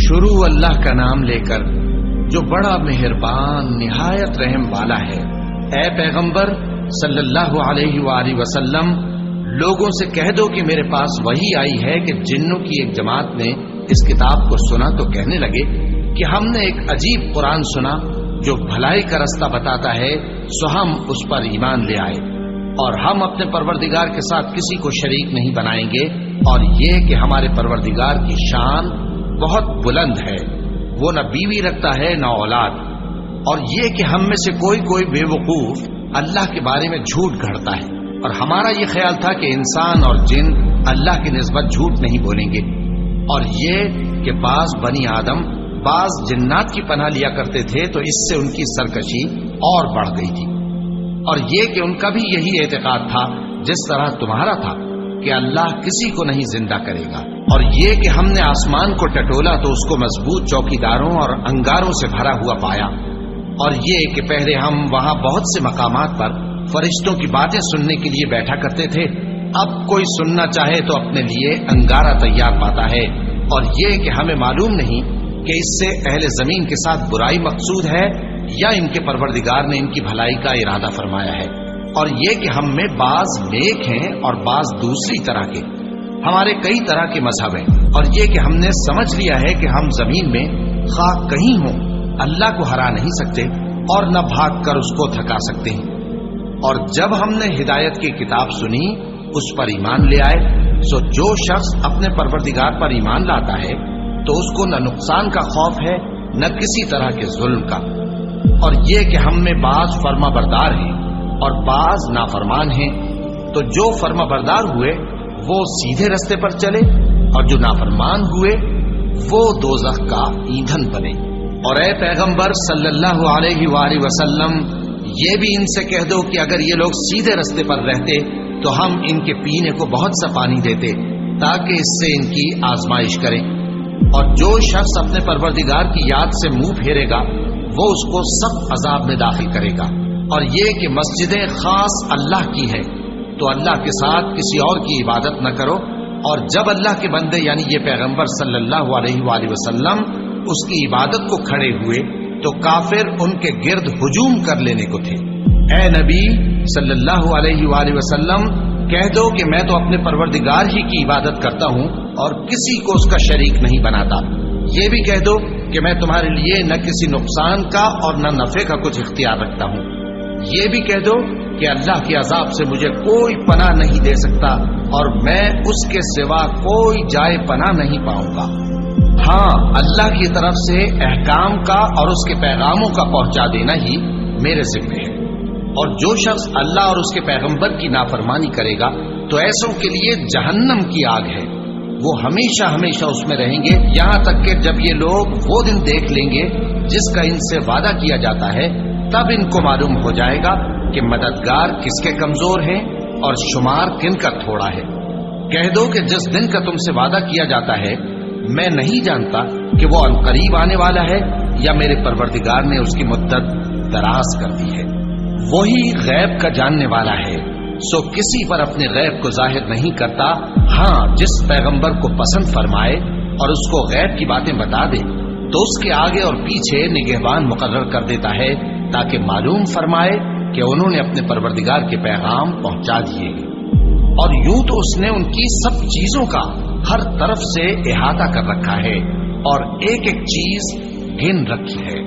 شروع اللہ کا نام لے کر جو بڑا مہربان نہایت رحم والا ہے۔ اے پیغمبر صلی اللہ علیہ وآلہ وسلم، لوگوں سے کہہ دو کہ میرے پاس وحی آئی ہے کہ جنوں کی ایک جماعت نے اس کتاب کو سنا تو کہنے لگے کہ ہم نے ایک عجیب قرآن سنا جو بھلائی کا رستہ بتاتا ہے، سو ہم اس پر ایمان لے آئے، اور ہم اپنے پروردگار کے ساتھ کسی کو شریک نہیں بنائیں گے، اور یہ کہ ہمارے پروردگار کی شان بہت بلند ہے، وہ نہ بیوی رکھتا ہے نہ اولاد، اور یہ کہ ہم میں سے کوئی بے وقوف اللہ کے بارے میں جھوٹ گھڑتا ہے، اور ہمارا یہ خیال تھا کہ انسان اور جن اللہ کی نسبت جھوٹ نہیں بولیں گے، اور یہ کہ بعض بنی آدم بعض جنات کی پناہ لیا کرتے تھے تو اس سے ان کی سرکشی اور بڑھ گئی تھی، اور یہ کہ ان کا بھی یہی اعتقاد تھا جس طرح تمہارا تھا کہ اللہ کسی کو نہیں زندہ کرے گا، اور یہ کہ ہم نے آسمان کو ٹٹولا تو اس کو مضبوط چوکیداروں اور انگاروں سے بھرا ہوا پایا، اور یہ کہ پہلے ہم وہاں بہت سے مقامات پر فرشتوں کی باتیں سننے کے لیے بیٹھا کرتے تھے، اب کوئی سننا چاہے تو اپنے لیے انگارہ تیار پاتا ہے، اور یہ کہ ہمیں معلوم نہیں کہ اس سے اہل زمین کے ساتھ برائی مقصود ہے یا ان کے پروردگار نے ان کی بھلائی کا ارادہ فرمایا ہے، اور یہ کہ ہم میں بعض نیک ہیں اور بعض دوسری طرح کے، ہمارے کئی طرح کے مذہب ہیں، اور یہ کہ ہم نے سمجھ لیا ہے کہ ہم زمین میں خواہ کہیں ہوں اللہ کو ہرا نہیں سکتے اور نہ بھاگ کر اس کو تھکا سکتے ہیں، اور جب ہم نے ہدایت کی کتاب سنی اس پر ایمان لے آئے، سو جو شخص اپنے پروردگار پر ایمان لاتا ہے تو اس کو نہ نقصان کا خوف ہے نہ کسی طرح کے ظلم کا، اور یہ کہ ہم میں بعض فرما بردار ہیں اور بعض نافرمان ہیں، تو جو فرما بردار ہوئے وہ سیدھے رستے پر چلے، اور جو نافرمان ہوئے وہ دوزخ کا ایندھن بنے۔ اور اے پیغمبر صلی اللہ علیہ وآلہ وسلم، یہ بھی ان سے کہہ دو کہ اگر یہ لوگ سیدھے رستے پر رہتے تو ہم ان کے پینے کو بہت سا پانی دیتے تاکہ اس سے ان کی آزمائش کریں، اور جو شخص اپنے پروردگار کی یاد سے منہ پھیرے گا وہ اس کو سخت عذاب میں داخل کرے گا، اور یہ کہ مسجدیں خاص اللہ کی ہے تو اللہ کے ساتھ کسی اور کی عبادت نہ کرو، اور جب اللہ کے بندے یعنی یہ پیغمبر صلی اللہ علیہ وآلہ وسلم اس کی عبادت کو کھڑے ہوئے تو کافر ان کے گرد ہجوم کر لینے کو تھے۔ اے نبی صلی اللہ علیہ وآلہ وسلم، کہہ دو کہ میں تو اپنے پروردگار ہی کی عبادت کرتا ہوں اور کسی کو اس کا شریک نہیں بناتا، یہ بھی کہہ دو کہ میں تمہارے لیے نہ کسی نقصان کا اور نہ نفع کا کچھ اختیار رکھتا ہوں، یہ بھی کہہ دو کہ اللہ کے عذاب سے مجھے کوئی پناہ نہیں دے سکتا اور میں اس کے سوا کوئی جائے پناہ نہیں پاؤں گا، ہاں اللہ کی طرف سے احکام کا اور اس کے پیغاموں کا پہنچا دینا ہی میرے ذمہ ہے، اور جو شخص اللہ اور اس کے پیغمبر کی نافرمانی کرے گا تو ایسوں کے لیے جہنم کی آگ ہے، وہ ہمیشہ ہمیشہ اس میں رہیں گے، یہاں تک کہ جب یہ لوگ وہ دن دیکھ لیں گے جس کا ان سے وعدہ کیا جاتا ہے، تب ان کو معلوم ہو جائے گا کہ مددگار کس کے کمزور ہیں اور شمار کن کا تھوڑا ہے۔ کہہ دو کہ جس دن کا تم سے وعدہ کیا جاتا ہے میں نہیں جانتا کہ وہ عنقریب آنے والا ہے یا میرے پروردگار نے اس کی مدت دراز کر دی ہے، وہی غیب کا جاننے والا ہے، سو کسی پر اپنے غیب کو ظاہر نہیں کرتا، ہاں جس پیغمبر کو پسند فرمائے اور اس کو غیب کی باتیں بتا دے تو اس کے آگے اور پیچھے نگہبان مقرر کر دیتا ہے تاکہ معلوم فرمائے کہ انہوں نے اپنے پروردگار کے پیغام پہنچا دیے، اور یوں تو اس نے ان کی سب چیزوں کا ہر طرف سے احاطہ کر رکھا ہے اور ایک ایک چیز گن رکھی ہے۔